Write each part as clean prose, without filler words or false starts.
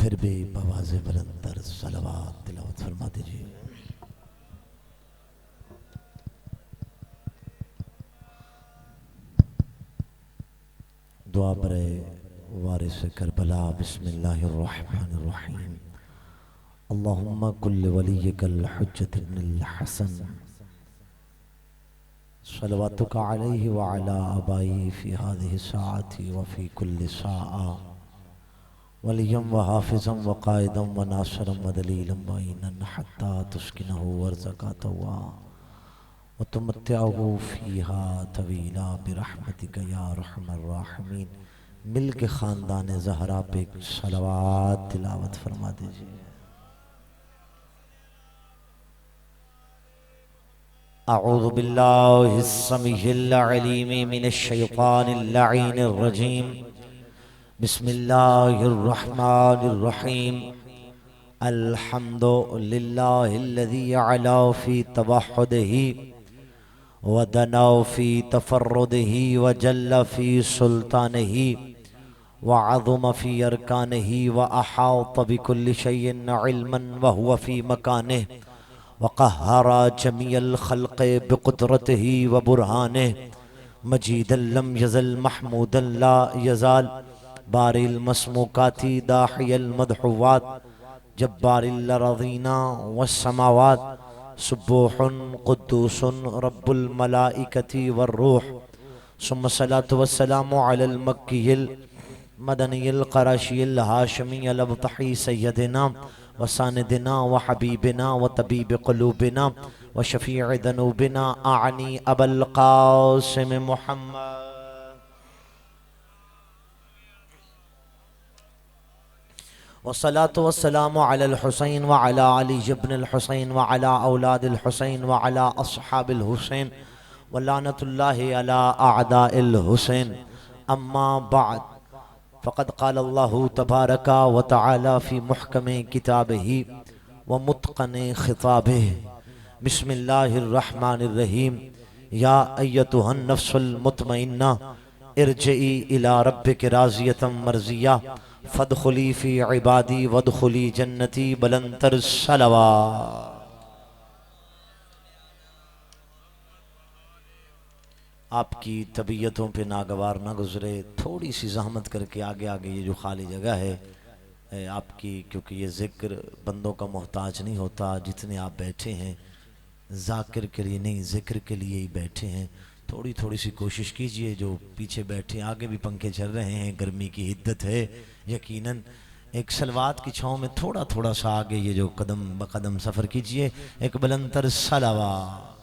फिर भी बवाज़े बुलंदर सलवात तिलावत फरमा दीजिए। दुआ बरे वारिस करबला। बिस्मिल्लाहिर्रहमानिर्रहीम। अल्लाहुम्मा कुल्ल वलिय्यकल हुज्जत इब्नुल हसन सलवातुका अलैहि व अला आबाई फी हाज़िहि साअति व फी कुल्लि साअ वलिय्यम व हाफ़िज़म व क़ाइदम व नासिरम व दलीलम व ईनन हत्ता तुस्किनहु वर्ज़क़तवा व तुमत्तिअहु फ़ीहा तवीला बिरहमतिका या अरहमर राहिमीन। मिल के ख़ानदान ज़हरा पे सलवात तिलावत फरमा दीजिए। अऊज़ु बिल्लाहि अस्समीइल अलीम मिनश शैतानिर लईनिर रजीम। बिस्मिल्लाहिर रहमानिर रहीम। अल्हम्दुलिल्लाहिल्लज़ी अला फ़ी तवह्हुदिही व दना फ़ी तफ़र्रुदिही व जल्ल फ़ी सुल्तानिही व अज़ुम फ़ी अरकानिही व अहात बिकुल्लि शैइन इल्मन व हुवा फ़ी मकानिही व क़ह्हरा जमीअल ख़ल्क़ बिक़ुदरतिही व बुरहानिही मजीदन लम यज़ल महमूदन ला यज़ाल बारिल मस्मूकाती दाहियल मदहुवात जब्बारिल अरज़ीना वस्समावात सुब्बूहुन क़ुद्दूसुन रब्बुल मलाइकति वर्रूह सुम्मा सलातु वस्सलामु अलल मक्कियल मदनियल क़रशियल हाशिमियल अब्तही सय्यदिना व सानिदिना व हबीबिना व तबीब क़ुलूबिना व शफ़ीअ ज़ुनूबिना आनी अबुल क़ासिम मुहम्मद वस्सलातु वस्सलामु अलल हुसैन व अला अली इब्नुल हुसैन व अला औलादिल हुसैन व अला अस्हाबिल हुसैन व लानतुल्लाहि अला अअदाइल हुसैन। अम्मा बअद फ़क़द क़ाल अल्लाहु तबारक व तआला फ़ी मुहकमे किताबिही व मुत्क़ने ख़िताबिही। बिस्मिल्लाहिर रहमानिर रहीम। या अय्यतुहन नफ्सुल मुतमइन्ना इरजिई इला रब्बिकी राज़ियतम मर्ज़िया फ़दख़ुली फ़ी इबादी वदख़ुली जन्नती बुलंदतर सलवात। आपकी तबीयतों पे नागवार ना गुजरे, थोड़ी सी जहमत करके आगे आगे ये जो खाली जगह है आपकी, क्योंकि ये ज़िक्र बंदों का मोहताज नहीं होता। जितने आप बैठे हैं ज़ाकिर के लिए नहीं, ज़िक्र के लिए ही बैठे हैं। थोड़ी थोड़ी सी कोशिश कीजिए। जो पीछे बैठे, आगे भी पंखे चल रहे हैं, गर्मी की हिद्दत है यकीनन। एक सलवात की छाँव में थोड़ा थोड़ा सा आगे ये जो कदम ब कदम सफ़र कीजिए, एक बुलंदतर सलवात।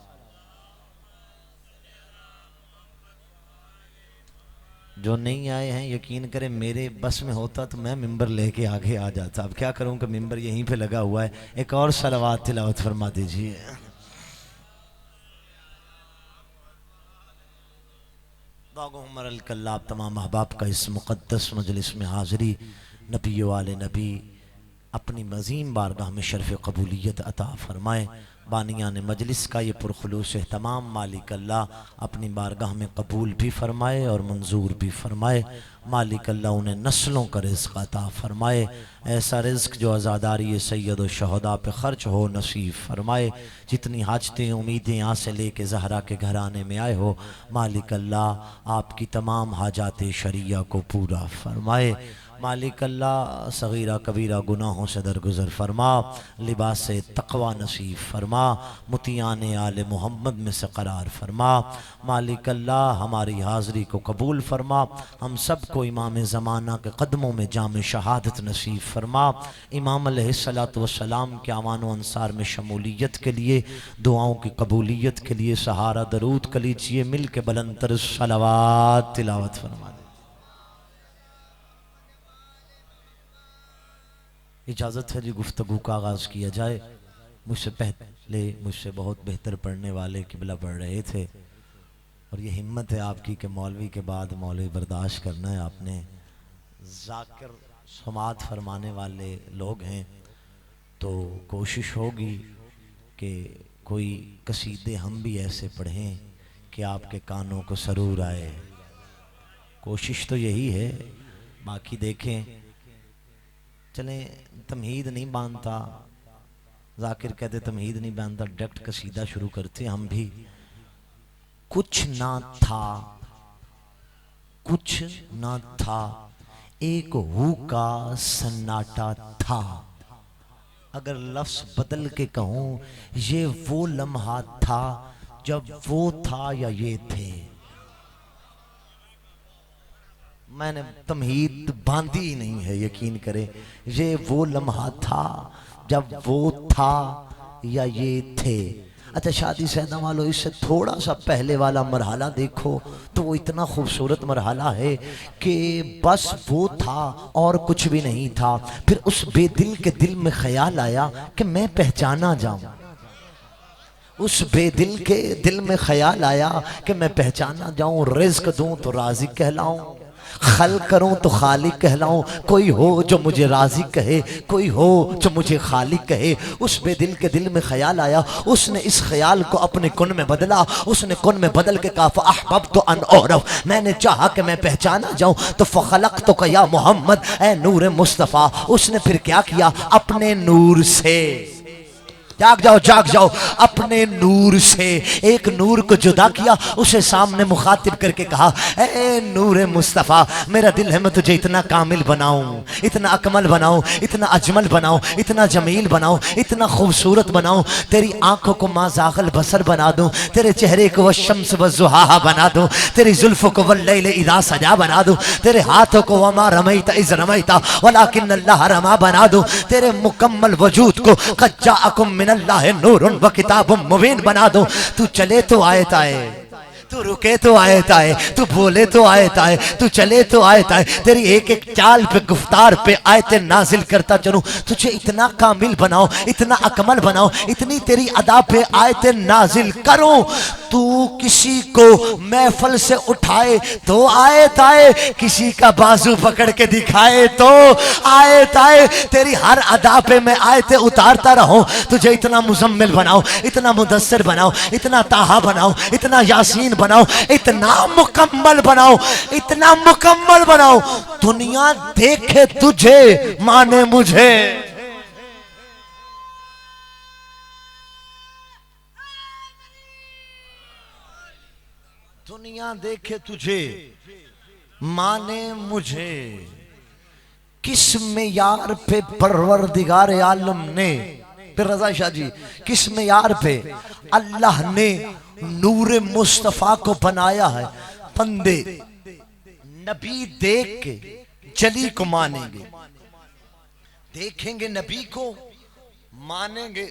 जो नहीं आए हैं यकीन करें, मेरे बस में होता तो मैं मिंबर लेके आगे आ जाता। अब क्या करूं कि मिंबर यहीं पे लगा हुआ है। एक और सलवात तिलावत फरमा दीजिए। आप तमाम अहबाब का इस मुक़द्दस मजलिस में हाज़िरी नबी वाले नबी अपनी मज़ीम बारगाह में शर्फ़ कबूलियत अता फ़रमाएँ। बानियान मजलिस का ये पुरखुलूस एहतमाम मालिक अल्लाह अपनी बारगाह में कबूल भी फ़रमाए और मंजूर भी फ़रमाए। मालिक अल्लाह उन्हें नस्लों का रिज़्क़ अता फ़रमाए। ऐसा रिज़्क़ जो अज़ादारी सैयद व शहदा पे ख़र्च हो नसीब फ़रमाए। जितनी हाजतें उम्मीदें यहाँ से लेके ज़हरा के घराने में आए हो, मालिक अल्लाह आपकी तमाम हाजात शरिया को पूरा फ़रमाए। मालिक अल्लाह सगीरा कबीरा गुनाहों से दरगुजर फरमा, लिबास तक़वा नसीब फरमा, मुतियान आले मोहम्मद में से करार फरमा। मालिक अल्लाह हमारी हाज़िरी को कबूल फरमा। हम सब को इमाम ज़माना के कदमों में जाम शहादत नसीब फरमा। इमाम अलैहिस्सलातु वस्सलाम के आवान व अंसार में शमूलियत के लिए, दुआओं की कबूलियत के लिए सहारा दरूद कर लीजिए। मिल के बुलंदतर सलवात तिलावत फरमा। इजाज़त है जी, गुफ्तगू का आगाज़ किया जाए। मुझसे पहले मुझसे बहुत बेहतर पढ़ने वाले किबला पढ़ रहे थे, और ये हिम्मत है आपकी कि मौलवी के बाद मौलवी बर्दाश्त करना है आपने। ज़ाकिर समात फरमाने वाले लोग हैं, तो कोशिश होगी कि कोई कसीदे हम भी ऐसे पढ़ें कि आपके कानों को सरूर आए। कोशिश तो यही है, बाकी देखें चले तमहीद नहीं बांधता, जाकिर कहते तमहीद नहीं बांधता, डायरेक्ट कसीदा शुरू करते हम भी। कुछ ना था, कुछ ना था, एक हुक्का सन्नाटा था। अगर लफ्ज बदल के कहूं, ये वो लम्हा था जब वो था या ये थे। मैंने तमहीद बांधी ही नहीं है, यकीन करें। ये वो लम्हा था जब वो था या ये थे। अच्छा शादी सैदा वालों, इससे थोड़ा सा पहले वाला मरहला देखो तो वो इतना खूबसूरत मरहला है कि बस वो था और कुछ भी नहीं था। फिर उस बेदिल के दिल में ख्याल आया कि मैं पहचाना जाऊं। उस बेदिल के दिल में ख्याल आया कि मैं पहचाना जाऊं, रिज़्क दूं तो राज़ी कहलाऊं, खल करूं तो खालिक कहलाऊं। कोई हो जो मुझे राजी कहे, कोई हो जो मुझे खालिक कहे। उस बेदिल के दिल में ख्याल आया, उसने इस ख्याल को अपने कुन में बदला। उसने कुन में बदल के कहा अहबब तो अन औरफ, मैंने चाहा कि मैं पहचाना जाऊं। तो फखलक तो कया मोहम्मद ए नूर मुस्तफ़ा, उसने फिर क्या किया, अपने नूर से जाग जाओ, जाग जाओ, अपने नूर से एक नूर को जुदा किया। उसे सामने मुखातिब करके कहा ए नूर मुस्तफ़ा, मेरा दिल है मैं तुझे इतना कामिल बनाऊं, इतना अकमल बनाऊं, इतना अजमल बनाऊं, इतना जमील बनाऊं, इतना खूबसूरत बनाऊं। तेरी आंखों को माज़ागल बसर बना दूं, तेरे चेहरे को वशम्स वज़ुहाहा बना दूं, तेरी जुल्फ़ों को वल्लैल इज़ा सजा बना दूं, तेरे हाथों को वमा रमैता इज़ रमैता वलाकिन अल्लाह रमा बना दूं, तेरे मुकम्मल वजूद को क़द जाअकुम मिनल्लाहि नूरुन व किताबुम मुबीन बना दो। तू चले तो आयत आए, तू रुके तो आयत आए, तू बोले तो आयत आए, तू चले तो आयत आए। तेरी एक एक चाल पे गुफ्तार पे आयतें नाजिल करता चलूं। तुझे इतना कामिल बनाओ, इतना अकमल बनाओ, इतनी तेरी अदा पे आयतें नाजिल करूं। तू किसी को महफिल से उठाए तो आयत आए, किसी का बाजू पकड़ के दिखाए तो आयत आए। तेरी हर अदा पे मैं आयतें उतारता रहूं। तुझे इतना मुजम्मिल बनाओ, इतना मुदस्सिर बनाओ, इतना ताहा बनाओ, इतना यासीन बनाओ, इतना मुकम्मल बनाओ, इतना मुकम्मल बनाओ, दुनिया देखे तुझे माने मुझे। दुनिया देखे तुझे माने मुझे। किस मेयार पे परवरदिगार आलम ने, फिर रजा शाह जी, किस मेयार पे अल्लाह ने नूर मुस्तफ़ा को बनाया है। बंदे नबी देख के जली को मानेंगे, देखेंगे नबी को, मानेंगे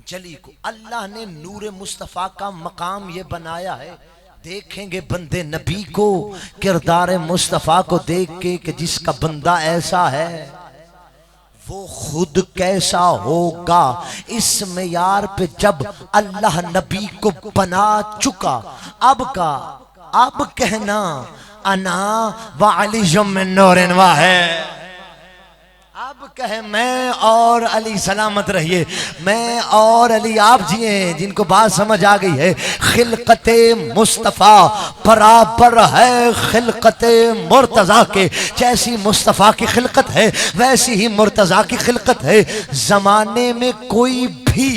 जली को। अल्लाह ने नूर मुस्तफ़ा का मकाम ये बनाया है, देखेंगे बंदे नबी को, किरदार मुस्तफ़ा को देख के कि जिसका बंदा ऐसा है वो खुद कैसा होगा। इस मेयार पे जब अल्लाह नबी को बना चुका, अब कहना अना व अली जुम्मिन नूरिन वाहिद, अब कहे मैं और अली सलामत रहिए, मैं और अली आप जिए। जिनको बात समझ आ गई है, खिलकते मुस्तफ़ा बराबर है खिलकते मुर्तज़ा के। जैसी मुस्तफ़ा की खिलकत है वैसी ही मुर्तज़ा की खिलकत है। जमाने में कोई भी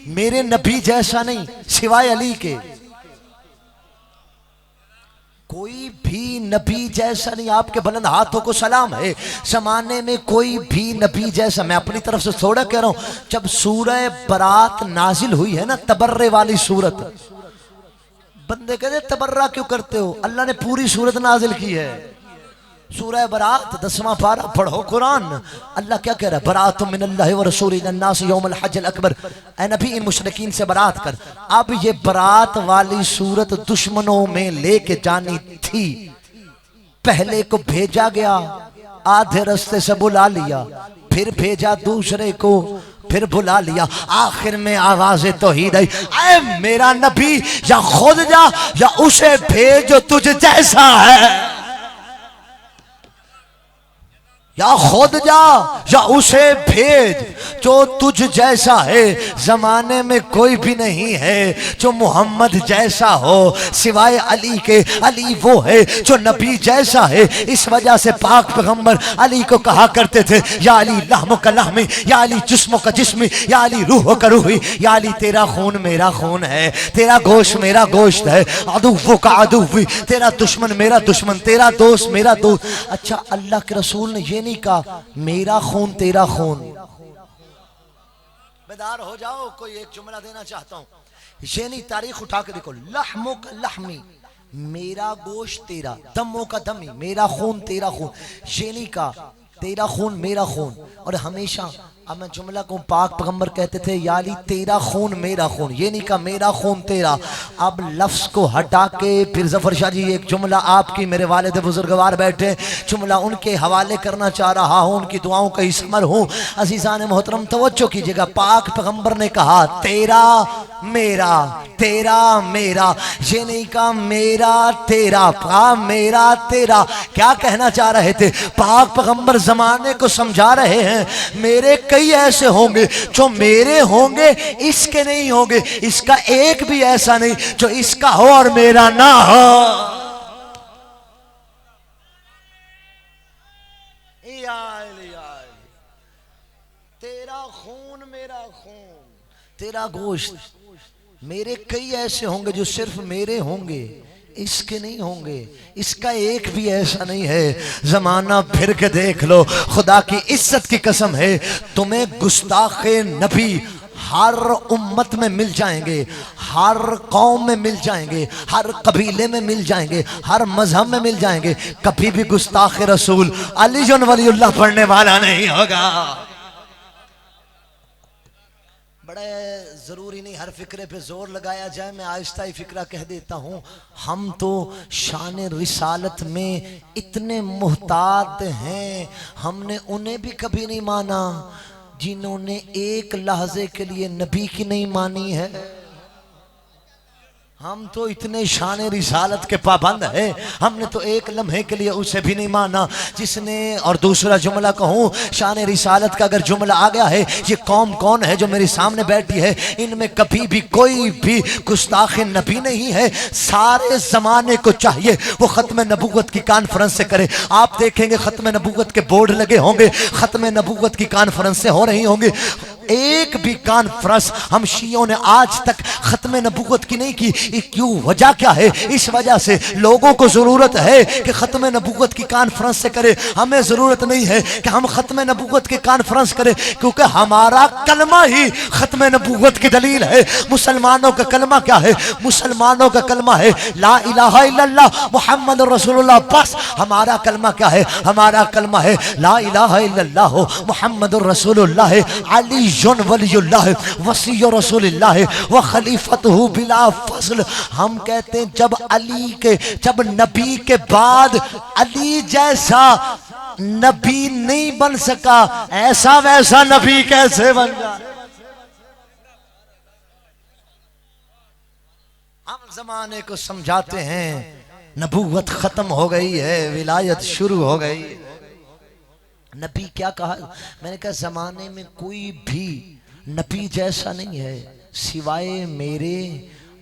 मेरे नबी जैसा नहीं सिवाय अली के, कोई भी नबी जैसा नहीं। आपके बुलंद हाथों को सलाम है। जमाने में कोई भी नबी जैसा, मैं अपनी तरफ से थोड़ा कह रहा हूं। जब सूरह बरात नाजिल हुई है ना, तबर्रे वाली सूरत, बंदे कहते तबर्रा क्यों करते हो, अल्लाह ने पूरी सूरत नाजिल की है। सूरह बरात 10वां पारा पढ़ो कुरान। अल्लाह क्या कह रहा है, बरात मिनल्लाहि व रसूलिही अन्नास यौमल हज्जिल अकबर। ऐ नबी इन मुशरिकीन से बरात कर। अब ये बरात वाली सूरत दुश्मनों में लेके जानी थी। पहले को भेजा गया, आधे रास्ते से बुला लिया, फिर भेजा दूसरे को, फिर बुला लिया, आखिर में आवाज़ तौहीद आई, ऐ मेरा नबी या खुद जा या उसे भेज जो तुझ जैसा है। या खुद जा या उसे भेज जो तुझ जैसा है, जमाने में कोई भी नहीं है जो मोहम्मद जैसा हो सिवाय अली के। अली वो है जो नबी जैसा है। इस वजह से पाक पैगंबर अली को कहा करते थे, या अली लहमो का लहमी, या अली जिस्मो का जिस्मी, या अली रूहो का रूही, या अली तेरा खून मेरा खून है, तेरा गोश्त मेरा गोश्त है, अदुव्वो का अदुव्वी, तेरा दुश्मन मेरा दुश्मन, तेरा दोस्त मेरा दोस्त। अच्छा, अल्लाह के रसूल ने ये नहीं कहा मेरा खून तेरा खून। बेदार हो जाओ, कोई एक जुमला देना चाहता हूं, ये नहीं, तारीख उठा के देखो, लहमो का लहमी मेरा गोश्त तेरा, दमों का दमी मेरा खून तेरा खून, ये नहीं कहा तेरा खून मेरा खून। और हमेशा अब मैं जुमला को, पाक पैगंबर कहते थे या अली तेरा खून मेरा खून, ये नहीं कहा मेरा खून तेरा। अब लफ्ज को हटा के फिर जफर शाह जी एक जुमला आपकी, मेरे वालिद बुजुर्गवार बैठे, जुमला उनके हवाले करना चाह रहा हूँ, उनकी दुआओं का इसमर हूँ। अजीज़ान मोहतरम तवज्जो कीजिएगा, पाक पैगंबर ने कहा तेरा मेरा, तेरा मेरा, ये नहीं कहा मेरा तेरा, कहा मेरा तेरा। क्या कहना चाह रहे थे पाक पैगंबर? जमाने को समझा रहे हैं मेरे कई ऐसे होंगे जो मेरे होंगे, इसके नहीं होंगे, इसका एक भी ऐसा नहीं जो इसका हो और मेरा ना हो। तेरा खून मेरा खून, तेरा गोश्त, मेरे कई ऐसे होंगे जो सिर्फ मेरे होंगे, इसके नहीं होंगे, इसका एक भी ऐसा नहीं है। जमाना फिर के देख लो, खुदा की इज्जत की कसम है, तुम्हें गुस्ताखे नबी हर उम्मत में मिल जाएंगे, हर कौम में मिल जाएंगे, हर कबीले में मिल जाएंगे, हर मजहब में मिल जाएंगे। कभी भी गुस्ताखे रसूल अली जन वलीउल्लाह पढ़ने वाला नहीं होगा। बड़े ज़रूरी नहीं हर फिक्रे पे जोर लगाया जाए, मैं आहिस्ता ही फिक्रा कह देता हूँ। हम तो शान रिसालत में इतने मुहतात हैं, हमने उन्हें भी कभी नहीं माना जिन्होंने एक लहजे के लिए नबी की नहीं मानी है। हम तो इतने शान रिसालत के पाबंद है, हमने तो एक लम्हे के लिए उसे भी नहीं माना जिसने। और दूसरा जुमला कहूँ शान रिसालत का, अगर जुमला आ गया है, ये कौम कौन है जो मेरे सामने बैठी है, इनमें कभी भी कोई भी गुस्ताख नबी नहीं है। सारे जमाने को चाहिए वो खत्म नबूवत की कॉन्फ्रेंस से करे। आप देखेंगे खत्म नबूवत के बोर्ड लगे होंगे, खत्म नबूवत की कॉन्फ्रेंस से हो रही होंगी। एक भी कॉन्फ्रेंस हम शियों ने आज तक खत्म नबूवत की नहीं की। क्यों? वजह क्या है? इस वजह से लोगों को जरूरत है कि खत्म नबूवत की कॉन्फ्रेंस से करें, हमें जरूरत नहीं है कि हम खत्म नबूवत की कॉन्फ्रेंस करें, क्योंकि हमारा कलमा ही खत्म नबूवत की दलील है। मुसलमानों का कलमा क्या है? मुसलमानों का कलमा है ला इलाहा इल्लल्लाह मुहम्मद रसूलुल्लाह। बस हमारा कलमा क्या है? हमारा कलमा है ला इलाहा इल्लल्लाह मुहम्मद रसूलुल्लाह अली जुन वलीउल्लाह वसी रसूलुल्लाह व खलीफतहु बिला फज़ल। हम कहते हैं जब नबी के बाद अली जैसा नबी नहीं बन सका, ऐसा वैसा नबी कैसे बन जाए? हम जमाने को समझाते हैं नबूवत खत्म हो गई है, विलायत शुरू हो गई। नबी क्या कहा? मैंने कहा जमाने में कोई भी नबी जैसा नहीं है सिवाय मेरे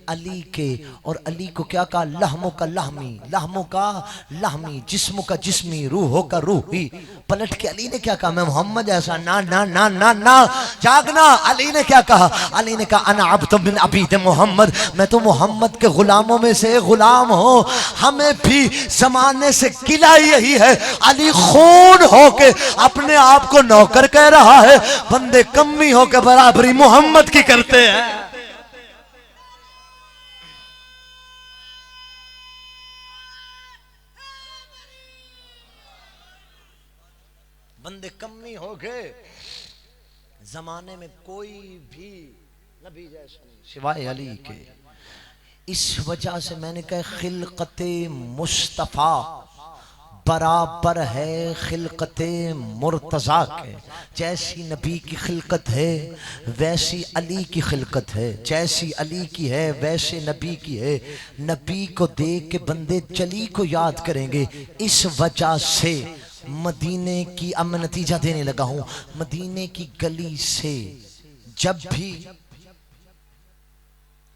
अली के। और अली को क्या कहा? लहमों का लहमी, लहमों का लहमी, जिस्मों का जिस्मी, रूहों का रूही। पलट के अली ने क्या कहा? मैं मोहम्मद जैसा ना ना ना ना ना। जागना। अली ने क्या कहा? अली ने कहा अना अब्दुम मिन अबीद मोहम्मद, मैं तो मोहम्मद के गुलामों में से गुलाम हूँ। हमें भी जमाने से गिला यही है, अली खून होके अपने आप को नौकर कह रहा है, बंदे कमी होकर बराबरी मोहम्मद की करते हैं। बंदे कमी हो गए। जमाने में कोई भी नबी जैसा नहीं सिवाय अली के। इस वजह से मैंने कहा खिलकते मुस्तफ़ा बराबर है खिलकते मुर्तज़ा के। जैसी नबी की खिलकत है वैसी अली की खिलकत है, जैसी अली की है वैसे नबी की है। नबी को देख के बंदे जली को याद करेंगे। इस वजह से मदीने की, अब मैं नतीजा देने लगा हूं, मदीने की गली से जब भी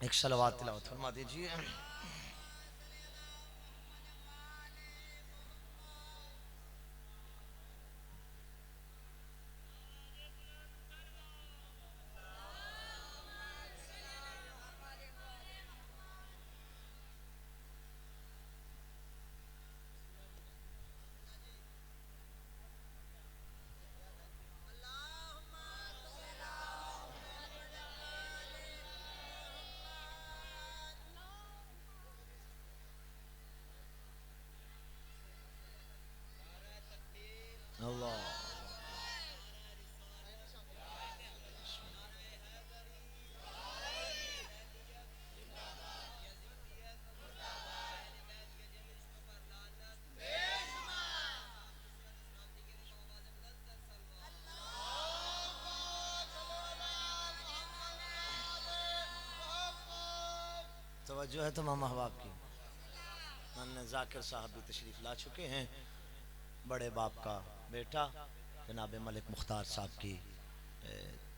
एक सलवात तिलावत फरमा दीजिए। अल्लाह तवज्जो है तमाम अहबाब की। नन्हे जाकिर साहब भी तशरीफ ला चुके हैं, बड़े बाप का बेटा जनाब मलिक मुख्तार साहब की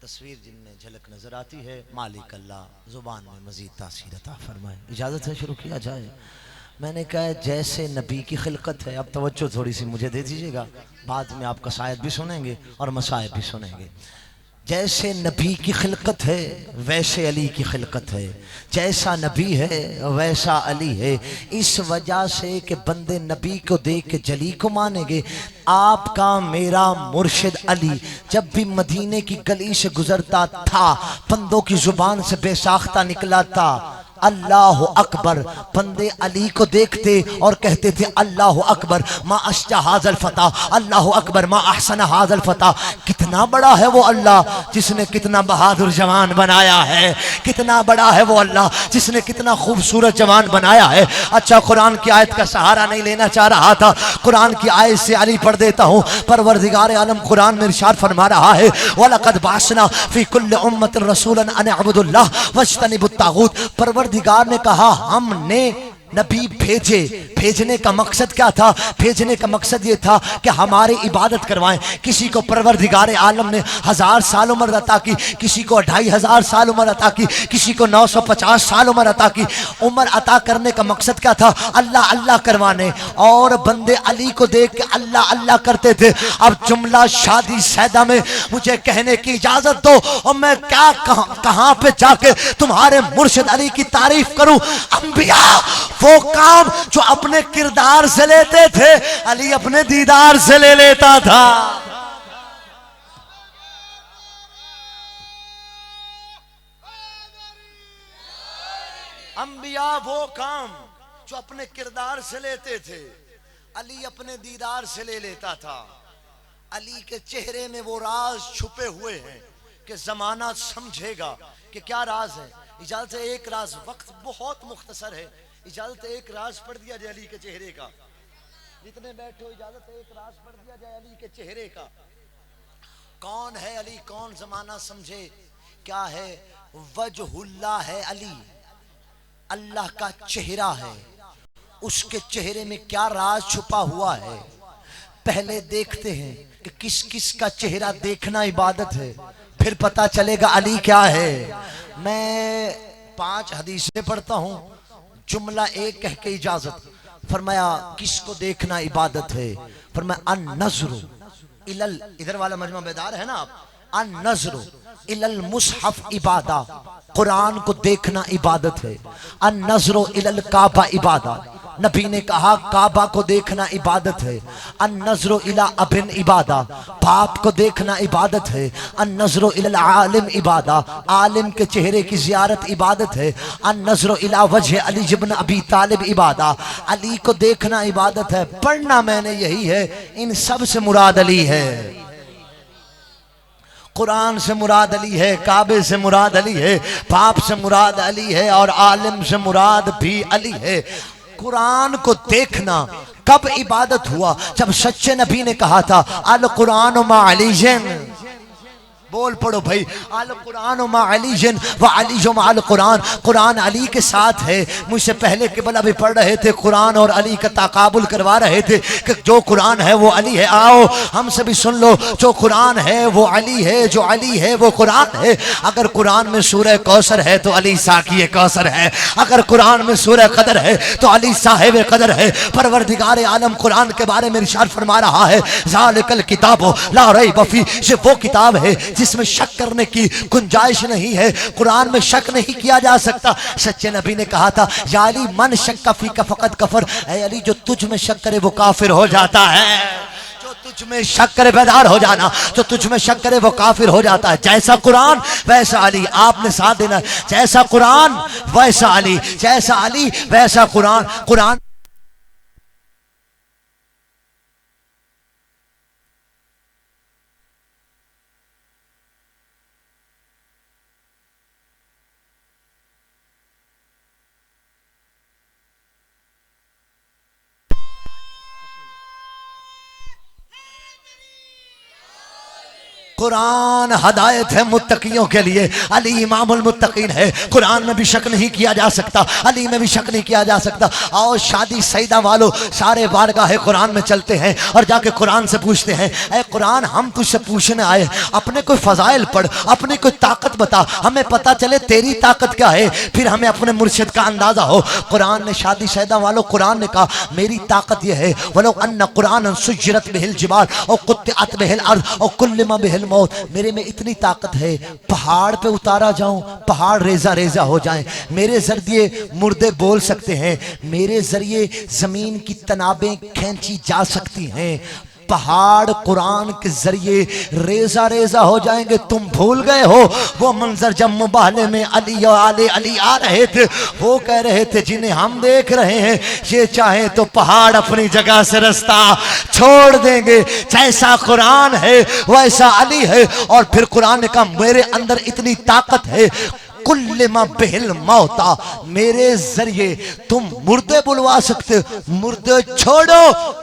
तस्वीर जिनमें झलक नजर आती है। मालिक अल्लाह जुबान में मजीद तासीर अता फरमाए। इजाज़त है शुरू किया जाए। मैंने कहा जैसे नबी की खिलकत है, अब तवज्जो थोड़ी सी मुझे दे दीजिएगा, बाद में आप कसायद भी सुनेंगे और मसायब भी सुनेंगे। जैसे नबी की खिलकत है वैसे अली की खिलकत है, जैसा नबी है वैसा अली है। इस वजह से कि बंदे नबी को देख के जली को मानेंगे। आपका मेरा मुर्शिद अली जब भी मदीने की गली से गुजरता था, बंदों की जुबान से बेसाख्ता निकला था अल्लाह अकबर। बंदे अली को देखते और कहते थे अल्लाह अकबर मा अश्जा हाज़ल फता, अल्लाह अकबर मा अहसन हाज़ल फता। कितना बड़ा है वो अल्लाह जिसने कितना बहादुर जवान बनाया है, कितना बड़ा है वो अल्लाह जिसने कितना खूबसूरत जवान बनाया है। अच्छा, कुरान की आयत का सहारा नहीं लेना चाह रहा था, कुरान की आयत से अली पढ़ देता हूँ। परवरदिगार आलम कुरान में इरशाद फरमा रहा है, वलक़द बाअसना फ़ी कुल्लि उम्मतिन रसूलन अन अअबुदुल्लाह वज्तनिबुत तागूत। परवरदिगार ने कहा हमने नबी भेजे। भेजने का मकसद क्या था? भेजने का मकसद ये था कि हमारी इबादत करवाएं। किसी को परवरदिगार आलम ने 1000 साल उम्र अता की, किसी को 2500 साल उम्र अता की, किसी को 950 साल उम्र अता की। उम्र अता करने का मकसद क्या था? अल्लाह अल्लाह करवाने। और बंदे अली को देख के अल्लाह अल्लाह करते थे। अब जुमला शादी सैदा में मुझे कहने की इजाजत दो, और मैं क्या कहां पे जाके तुम्हारे मुर्शिद अली की तारीफ करूं। अंबिया वो काम जो अपने किरदार से लेते थे, अली अपने दीदार से ले लेता था। अंबिया वो काम जो अपने किरदार से लेते थे, अली अपने दीदार से ले लेता था। अली के चेहरे में वो राज छुपे हुए हैं कि जमाना समझेगा कि क्या राज है। इजाजत है एक राज, वक्त बहुत मुख्तसर है, इजाजत एक राज पढ़ दिया जाए अली के चेहरे का। जितने बैठे हो इजाजत एक राज पढ़ दिया जाए अली के चेहरे का। कौन है अली, कौन जमाना समझे क्या है। वजहुल्लाह है अली, अल्लाह का चेहरा है। उसके चेहरे में क्या राज छुपा हुआ है, पहले देखते हैं कि किस किस का चेहरा देखना इबादत है, फिर पता चलेगा अली क्या है। मैं 5 हदीसें पढ़ता हूं, जुमला एक कह के इजाजत। फरमाया किसको देखना इबादत है? फरमाया अन नज़रु इलल, इधर वाला मजमा बेदार है ना आप, अन नज़रु इलल मुसहफ इबादा, कुरान को देखना इबादत है। अन नज़रु इलल काबा इबादा, नबी ने कहा काबा को देखना इबादत है। अन नज़रु इला अबिन इबादा, बाप को देखना इबादत है। अन नज़रु इला आलिम इबादा, आलिम के चेहरे की जियारत इबादत है। अन नज़रु इला वजह अली इब्न अबी तालिब इबादा, अली को देखना इबादत है। पढ़ना मैंने यही है, इन सब से मुराद अली है। कुरान से मुराद अली है, काबे से मुराद अली है, बाप से मुराद अली है, और आलिम से मुराद भी अली है। कुरान को देखना कब इबादत हुआ? जब सच्चे नबी ने कहा था अल कुरान मा अलीजन। बोल पढ़ो भाई, अल कुरान मा अली जिन व अली जो माल कुरान, कुरान अली के साथ है। मुझसे पहले केबल अभी पढ़ रहे थे, कुरान और अली का ताकाबुल करवा रहे थे कि जो कुरान है वो अली है। आओ हमसे भी सुन लो, जो कुरान है वो अली है, जो अली है वो कुरान है। अगर कुरान में सूरह कौसर है तो अली साकी कौसर है, अगर कुरान में सूरह कदर है तो अली साहिब कदर है। परवरदिगार आलम कुरान के बारे में इरशाद फरमा रहा है, ज़ालिकल किताबो ला रैब फी, ये वो किताब है जिसमें शक करने की गुंजाइश नहीं है। कुरान में शक नहीं किया जा सकता। सच्चे नबी ने कहा था, या अली मन शक्का फी का फकत कफर, ऐ अली जो तुझ में शक करे वो काफिर हो जाता है। तुझ में शक करे बेदार हो जाना, जो तुझ में शक करे वो काफिर हो जाता है। जैसा कुरान वैसा अली, आपने साथ देना। जैसा कुरान वैसा अली, जैसा अली वैसा कुरान। कुरान कुरान हदायत है मुत्तकियों के लिए, अली इमामुल मुत्तकीन है। कुरान में भी शक नहीं किया जा सकता, अली में भी शक नहीं किया जा सकता। और शादी सईदा वालों सारे बारगाह कुरान में चलते हैं और जाके कुरान से पूछते हैं, ऐ कुरान हम तुझसे पूछने आए, अपने कोई फजाइल पढ़, अपनी कोई ताकत बता, हमें पता चले तेरी ताकत क्या है, फिर हमें अपने मुर्शिद का अंदाजा हो। कुरान ने शादी सईदा वालों, कुरान ने कहा मेरी ताकत यह है, वलो अन्ना कुरान सुज्जिरत बिहिल जिबाल और कुत्तिअत बिहिल अर्द और कुल्लिमा बिहिल मौत, मेरे में इतनी ताकत है, पहाड़ पे उतारा जाऊं पहाड़ रेजा रेजा हो जाए, मेरे जरिए मुर्दे बोल सकते हैं, मेरे जरिए जमीन की तनाबें खींची जा सकती हैं, पहाड़ कुरान के जरिए रेजा रेजा हो जाएंगे। तुम भूल गए हो वो मंजर जब मुबाहले में अली और आले अली आ रहे थे, वो कह रहे थे जिन्हें हम देख रहे हैं ये चाहे तो पहाड़ अपनी जगह से रास्ता छोड़ देंगे। जैसा कुरान है वैसा अली है। और फिर कुरान ने कहा मेरे अंदर इतनी ताकत है, कुल्लिमा बिहिल मौता, मेरे जरिए तुम मुर्दे बुलवा सकते, मुर्दे छोड़ो।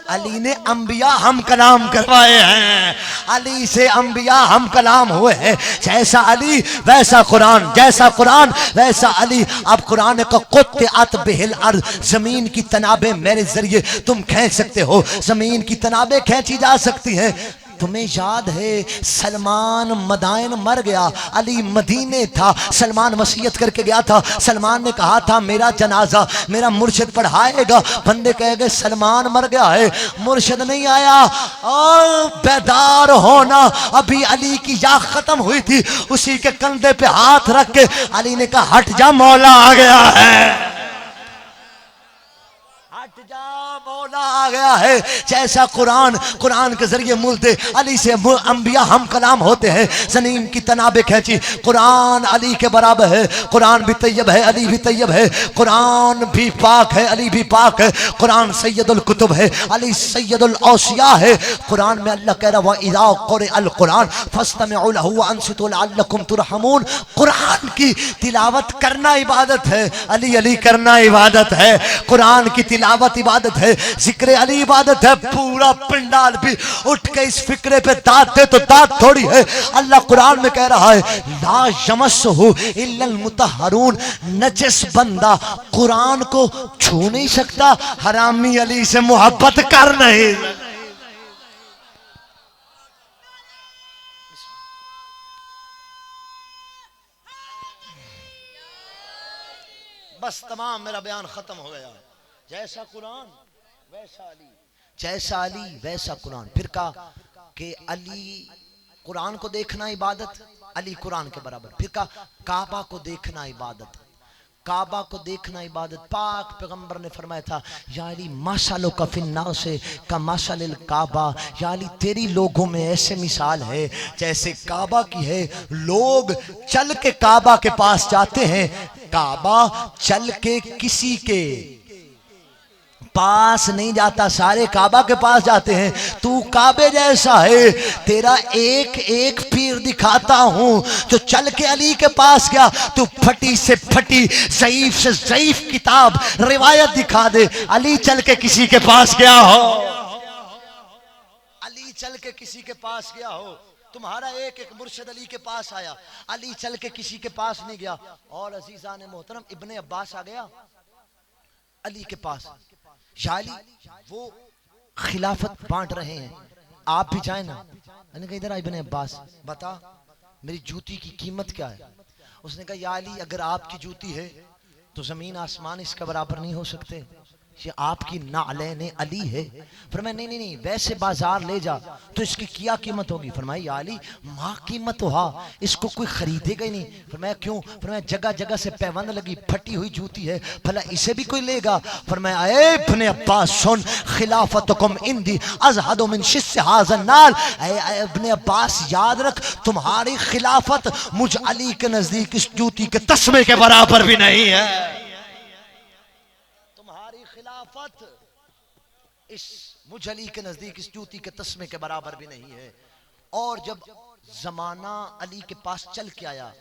अली ने अंबिया हम कलाम करवाए हैं, अली से अंबिया हम कलाम हुए हैं। जैसा अली वैसा कुरान, जैसा कुरान वैसा अली। अब कुरान का कुत्तिअत बिहिल अर्द, जमीन की तनाबें मेरे जरिए तुम खींच सकते हो, जमीन की तनाबें खींची जा सकती हैं। तुम्हें याद है सलमान मदाइन मर गया, अली मदीने था, सलमान वसीयत करके गया था, सलमान ने कहा था मेरा जनाजा मेरा मुर्शिद पढ़ाएगा। बंदे कह गए सलमान मर गया है, मुर्शिद नहीं आया। और बेदार होना, अभी अली की याद खत्म हुई थी, उसी के कंधे पे हाथ रख के अली ने कहा हट जा मौला आ गया है, मौला आ गया है। जैसा कुरान, कुरान के जरिए मुल्दे अली से अंबिया हम कलाम होते हैं, जमीन की तनाबे खींची। कुरान अली के बराबर है, कुरान भी तैयब है, अली भी तैयब है, कुरान भी पाक है, अली भी पाक है। कुरान सैयदुल कुतुब है, अली सैयदुल औसिया है। कुरान में अल्लाह कह रहा है इज़ा क़ुरिअल कुरान फस्तमिउ लहु व अंसितू लअल्लकुम तुरहमून। कुरान की तिलावत करना इबादत है, अली अली करना इबादत है। कुरान की तिलावत इबादत है, जिक्र अली इबादत है। पूरा पिंडाल भी उठ के इस फिक्रे पे दांत दे तो दांत थोड़ी है। अल्लाह कुरान में कह रहा है ला यमस्सुहु इल्लल मुतहहरून, नजस बंदा कुरान को छू नहीं सकता, हरामी अली से मोहब्बत कर नहीं। बस तमाम, मेरा बयान खत्म हो गया। जैसा कुरान वैसा अली, जैसा अली वैसा कुरान। फिर कहा कि अली कुरान को देखना इबादत, अली कुरान के बराबर। फिर कहा काबा को देखना इबादत, काबा को देखना इबादत। पाक पैगंबर ने फरमाया था या अली माशालो का फिन्ना से का माशालिल काबा, या अली तेरी लोगों में ऐसे मिसाल है जैसे काबा की है। लोग चल के काबा के पास जाते हैं, काबा चल के किसी के पास नहीं जाता, सारे काबा के पास जाते हैं। तू काबे जैसा है, तेरा एक एक पीर दिखाता हूं जो चल के अली के पास गया। तू फटी से फटी, ज़ईफ से ज़ईफ किताब रिवायत दिखा दे, अली चल के किसी के पास गया हो, अली चल के किसी के पास गया हो। तुम्हारा एक एक मुर्शिद अली के पास आया, अली चल के किसी के पास नहीं गया। और अजीजा ने मोहतरम इब्ने अब्बास आ गया अली के पास, या अली वो खिलाफत बांट रहे हैं, आप भी जाए ना। मैंने कहा इधर इब्ने अब्बास बता मेरी जूती की कीमत क्या है। उसने कहा या अली अगर आपकी जूती है तो जमीन आसमान इसका बराबर नहीं हो सकते, ये आपकी नालेन अली है। फरमाया नहीं नहीं नहीं, वैसे बाजार ले जा तो इसकी क्या कीमत होगी। फरमाया या अली माँ कीमत हो, हाँ इसको कोई खरीदेगा ही नहीं। फरमाया क्यों। फरमाया जगह जगह से पैबंद लगी, फटी हुई जूती है, भला इसे भी कोई लेगा। फरमाया ए इब्ने अब्बास सुन, खिलाफतुकुम इंदी अज़हदु मिन शिस्स हाज़न नाल। ए इब्ने अब्बास याद रख, तुम्हारी खिलाफत मुझ अली के नजदीक इस जूती के तस्मे के बराबर भी नहीं है। इस मुझ अली के नजदीक इस जूती के तस्मे के बराबर भी नहीं है। और जब जमाना अली के पास चल के आया,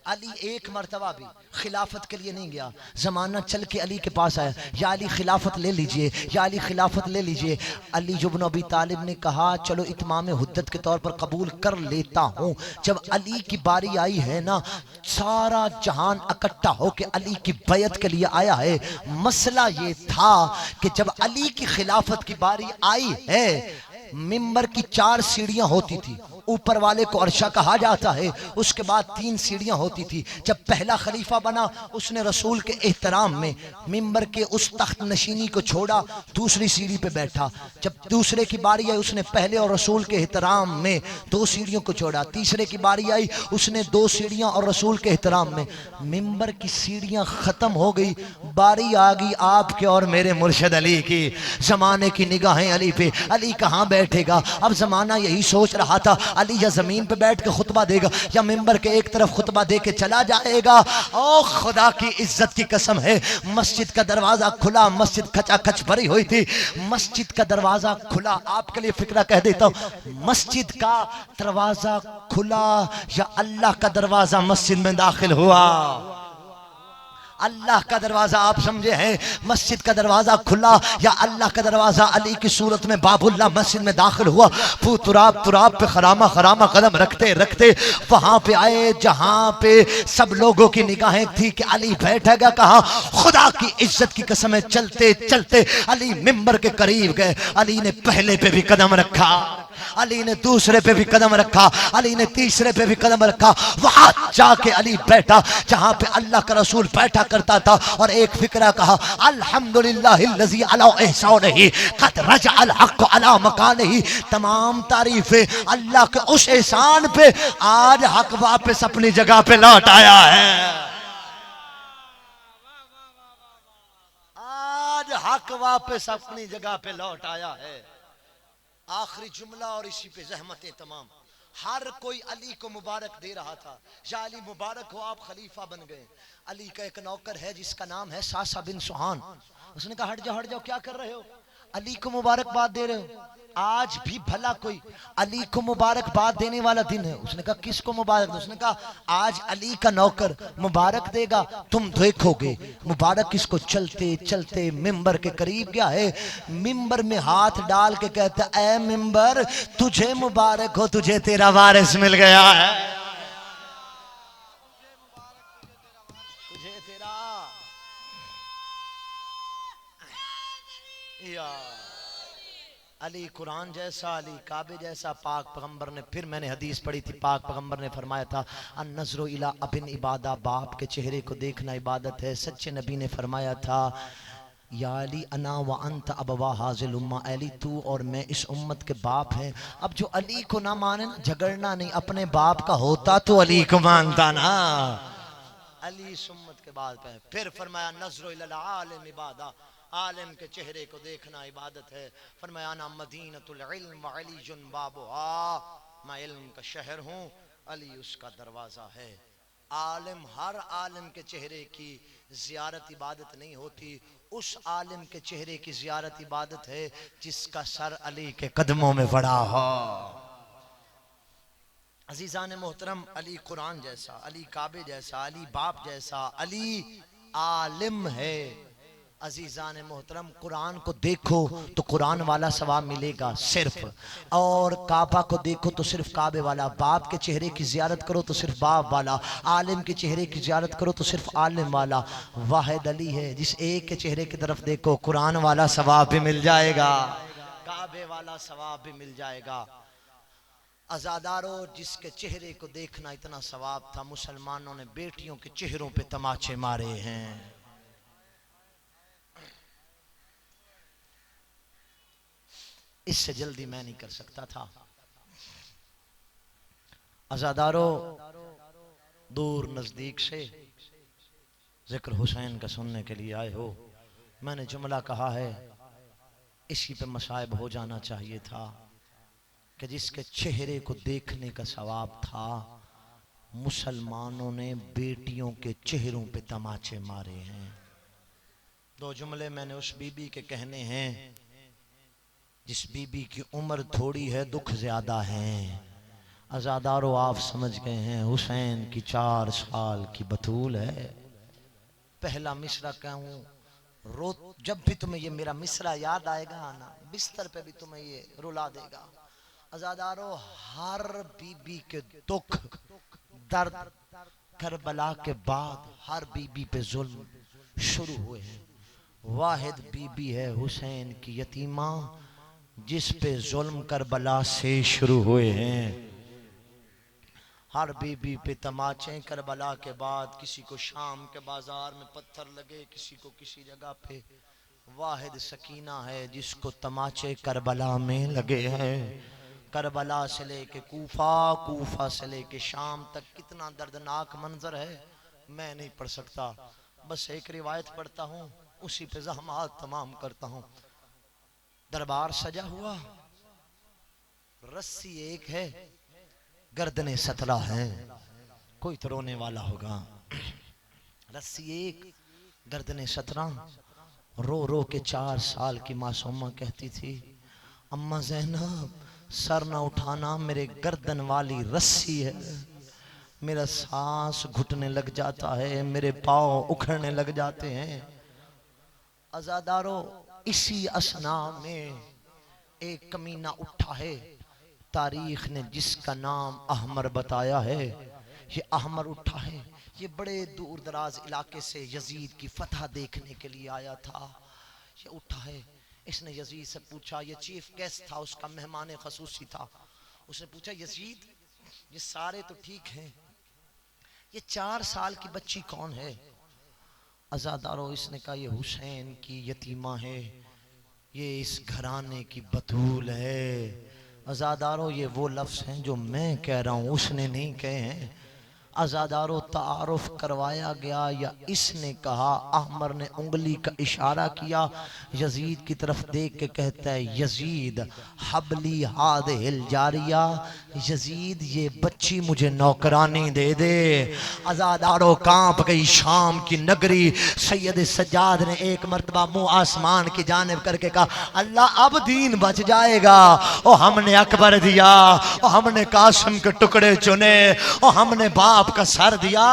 अली एक मर्तबा भी खिलाफत के लिए नहीं गया, जमाना चल के अली के पास आया, या अली खिलाफत ले लीजिए, या अली खिलाफत ले लीजिए। अली जुब्न अबी तालिब ने कहा चलो इत्माम हुद्दत के तौर पर कबूल कर लेता हूँ। जब अली की बारी आई है ना, सारा जहान इकट्ठा होकर अली की बैत के लिए आया है। मसला ये था कि जब अली की खिलाफत की बारी आई है, मिंबर की 4 सीढ़ियां होती थी, ऊपर वाले को अर्शा कहा जाता है, उसके बाद 3 सीढ़ियां होती थी। जब पहला खलीफा बना उसने रसूल के एहतराम में मिंबर के उस तख्त नशीनी को छोड़ा, दूसरी सीढ़ी पे बैठा। जब दूसरे की बारी आई उसने पहले और रसूल के एहतराम में 2 सीढ़ियों को छोड़ा। तीसरे की बारी आई उसने 2 सीढ़ियां और रसूल के एहतराम में। मिंबर की सीढ़ियां खत्म हो गई, बारी आ गई आपके और मेरे मुर्शिद अली की। जमाने की निगाहें अली पे, अली कहाँ बैठेगा। अब जमाना यही सोच रहा था अली या जमीन पे बैठ के खुतबा देगा या मिंबर के एक तरफ खुतबा दे के चला जाएगा। ओ खुदा की इज्जत की कसम है, मस्जिद का दरवाजा खुला, मस्जिद खचाखच भरी हुई थी, मस्जिद का दरवाजा खुला। आपके लिए फिक्रा कह देता हूं, मस्जिद का दरवाजा खुला या अल्लाह का दरवाजा मस्जिद में दाखिल हुआ। अल्लाह का दरवाजा आप समझे हैं, मस्जिद का दरवाजा खुला या अल्लाह का दरवाजा अली की सूरत में बाबुल्ला मस्जिद में दाखिल हुआ। तुराब तुराब पे खरामा खरामा कदम रखते रखते वहां पे आए जहां पे सब लोगों की निगाहें थी कि अली बैठेगा कहां। खुदा की इज्जत की कसम है, चलते चलते अली मिंबर के करीब गए। अली ने पहले पे भी कदम रखा, अली ने दूसरे पे भी कदम रखा, अली ने तीसरे पे भी कदम रखा। वहां जाके अली बैठा जहां पे अल्लाह का रसूल बैठा करता था और एक फिक्रा कहा, अल्हम्दुलिल्लाहिल्लज़ी अला एहसानिही क़द रजअल हक़्क़ु अला मकानिही। तमाम तारीफें अल्लाह के उस एहसान पे, आज हक वापस अपनी जगह पे लौट आया है। आज हक वापस अपनी जगह पे लौट आया है। आखिरी जुमला और इसी पे जहमतें तमाम। हर कोई अली को मुबारक दे रहा था, या अली मुबारक हो आप खलीफा बन गए। अली का एक नौकर है जिसका नाम है सासा बिन सुहान। उसने कहा हट जाओ क्या कर रहे हो, अली को मुबारकबाद दे रहे हो। आज भी भला कोई अली को मुबारकबाद देने वाला दिन है। उसने कहा किसको मुबारक दे। उसने कहा आज अली का नौकर मुबारक देगा, तुम देखोगे मुबारक किसको। चलते चलते मिंबर के करीब गया है, मिंबर में हाथ डाल के कहता ऐ मिंबर तुझे मुबारक हो, तुझे तेरा वारिस मिल गया है, तुझे तेरा या अली कुरान जैसा, अली काबे जैसा। पाक पैगंबर ने, फिर मैंने हदीस पढ़ी थी, पाक पैगंबर ने फरमाया था अन नज़रो इला अबिन इबादा, बाप के चेहरे को देखना इबादत है। सच्चे नबी ने फरमाया था या अली अना व अंत अबवा हाजिल उम्मा, अली तू और मैं इस उम्मत के बाप हैं। अब जो अली को ना माने ना, झगड़ना नहीं, अपने बाप का होता तो अली को मानता ना। अली इस उम्मत के बाप है। फिर फरमाया नज़रो इला आलिम इबादा, आलिम के चेहरे को देखना इबादत है। फरमाया ना मदीनतुल इल्म अलीजुन बाबुहा, मैं इल्म का शहर हूँ, अली उसका दरवाजा है। आलिम, हर आलिम के चेहरे की जियारत इबादत नहीं होती, उस आलिम के चेहरे की जियारत इबादत है जिसका सर अली के कदमों में पड़ा हो। अजीजान मोहतरम, अली कुरान जैसा, अली काबे जैसा, अली बाप जैसा, अली आलिम है। अजीज़ान मोहतरम, कुरान को देखो तो कुरान वाला सवाब मिलेगा सिर्फ, और काबा को देखो तो सिर्फ काबे वाला, बाप के चेहरे की ज़ियारत करो तो सिर्फ बाप वाला, आलिम के चेहरे की ज़ियारत करो तो सिर्फ आलिम वाला। वाहिद अली है, जिस एक के चेहरे की तरफ देखो कुरान वाला सवाब भी मिल जाएगा, काबे वाला सवाब भी मिल जाएगा। अज़ादारों, जिसके चेहरे को देखना इतना सवाब था, मुसलमानों ने बेटियों के चेहरों पे तमाचे मारे हैं। इससे जल्दी मैं नहीं कर सकता था। अज़ादारों, दूर नजदीक से जिक्र हुसैन का सुनने के लिए आए हो। मैंने जुमला कहा है, इसी पे मसाइब हो जाना चाहिए था कि जिसके चेहरे को देखने का सवाब था, मुसलमानों ने बेटियों के चेहरों पे तमाचे मारे हैं। दो जुमले मैंने उस बीबी के कहने हैं जिस बीबी की उम्र थोड़ी है, दुख ज्यादा है। अज़ादारों, आप समझ गए हैं, हुसैन की 4 साल की बतूल है। पहला मिसरा कहूँ, रो जब भी तुम्हें ये मेरा मिसरा याद आएगा ना, बिस्तर पे भी तुम्हें ये रुला देगा। अज़ादारों, हर बीबी के दुख दर्द करबला के बाद हर बीबी पे जुल्म शुरू हुए हैं। वाहिद बीबी है हुसैन की यतीमा, जिस पे जुल्म करबला से शुरू हुए हैं। हर बीबी पे तमाचे करबला के बाद, किसी को शाम के बाजार में पत्थर लगे, किसी को किसी जगह पे। वाहिद सकीना है जिसको तमाचे करबला में लगे हैं। करबला से लेके कूफा, कूफा से लेके शाम तक कितना दर्दनाक मंजर है, मैं नहीं पढ़ सकता। बस एक रिवायत पढ़ता हूँ, उसी पे ज़हमात तमाम करता हूँ। दरबार सजा हुआ, रस्सी एक है, गर्दनें 17 हैं। कोई तो रोने वाला होगा। रस्सी एक, गर्दनें 17। रो रो के 4 साल की मासूमा कहती थी, अम्मा ज़ैनब सर ना उठाना, मेरे गर्दन वाली रस्सी है, मेरा सांस घुटने लग जाता है, मेरे पाँव उखड़ने लग जाते हैं। अज़ादारों, इसी असना में एक कमीना उठा है, तारीख ने जिसका नाम अहमर बताया है। ये अहमर उठा है, ये बड़े दूर दराज इलाके से यजीद की फतह देखने के लिए आया था। ये उठा है, इसने यजीद से पूछा, ये चीफ गेस्ट था, उसका मेहमान खसूसी था। उसने पूछा, यजीद ये सारे तो ठीक हैं, ये 4 साल की बच्ची कौन है? अज़ादारों, इसने कहा ये हुसैन की यतीमा है, ये इस घराने की बतूल है। अज़ादारों, ये वो लफ्ज़ हैं जो मैं कह रहा हूँ, उसने नहीं कहे हैं। अज़ादारों, तारुफ करवाया गया या इसने कहा? अहमर ने उंगली का इशारा किया, यजीद की तरफ देख के कहता है, यजीद हबली हादिहिल जारिया, यजीद ये बच्ची मुझे नौकरानी दे दे। अज़ादारों, कांप गई शाम की नगरी। सैयद सज्जाद ने एक मरतबा मुंह आसमान की जानिब करके कहा, अल्लाह अब दीन बच जाएगा। और हमने अकबर दिया, और हमने कासिम के टुकड़े चुने, और हमने बाप का सर दिया,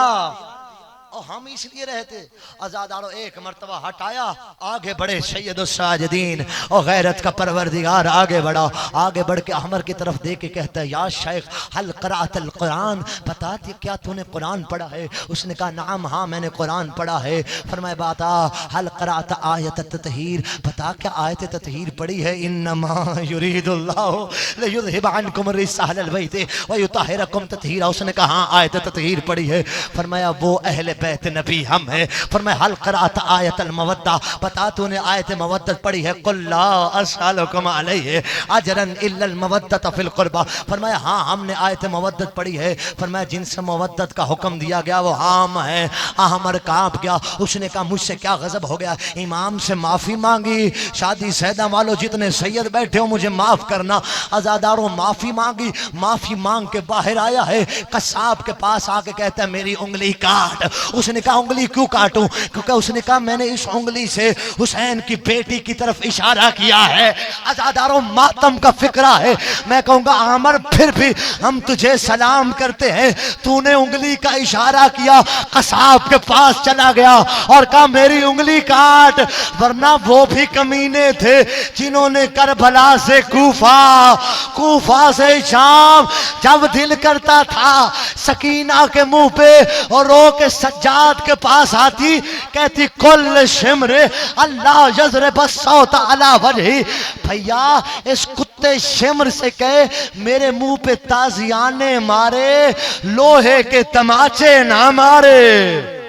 और हम इसलिए रहते। अज़ादारों, एक मर्तबा हटाया, आगे बढ़े सैयद साजिदीन और गैरत का परवरदिगार आगे बढ़ा। आगे बढ़ के अहमर की तरफ देख के कहता है, या शेख हल क़राअतल कुरान, बता दे क्या तूने कुरान पढ़ा है? उसने कहा, नाम हाँ मैंने कुरान पढ़ा है। फरमाया, बता हल क़राअत आयत ततहीर, बता क्या आयत ततहीर पढ़ी है? इन्नमा युरीदुल्लाहु लियुज़हिब अन्कुम रिज्सा अहलल बैति व युतहिरकुम ततहीरा। उसने कहा हाँ आयत ततहीर पढ़ी है। फरमाया, वो अहले बैत नबी हम है। फरमाया, हल क़राअत आयतल मवद्दा, बता तूने आयत मवद्दत पढ़ी है? कुल ला अस्अलुकुम अलैहि अजरन इल्लल मवद्दत फिल क़ुरबा। फरमाया, हाँ हमने आयत मवद्दत पढ़ी है। फरमाया, जिनसे मवद्दत का हुक्म दिया गया वो हम है। अहमर कांप गया। उसने कहा, मुझसे क्या गजब हो गया? इमाम से माफी मांगी, शादी सैदा वालों जितने सैयद बैठे हो मुझे माफ करना। अज़ादारों, माफी मांगी, माफी मांग के बाहर आया है, कसाब के पास आके कहता है, मेरी उंगली काट। उसने कहा उंगली क्यों काटूं? क्योंकि उसने कहा मैंने इस उंगली से हुसैन की बेटी की तरफ इशारा किया है। अज़ादारों, मातम का फिक्रा है। मैं कहूंगा आमर फिर भी हम तुझे सलाम करते हैं, तूने उंगली का इशारा किया, कसाब के पास चला गया और कहा मेरी उंगली काट। वरना वो भी कमीने थे जिन्होंने करबला से कूफा, कूफा से शाम, जब दिल करता था सकीना के मुंह पे और रो के सज्जाद के पास आती, कहती कुल शिमरे अल्लाह यजरे बसौता अला वजही। भैया इस कुत्ते शिमर से कहे मेरे मुंह पे ताजियाने मारे, लोहे के तमाचे ना मारे।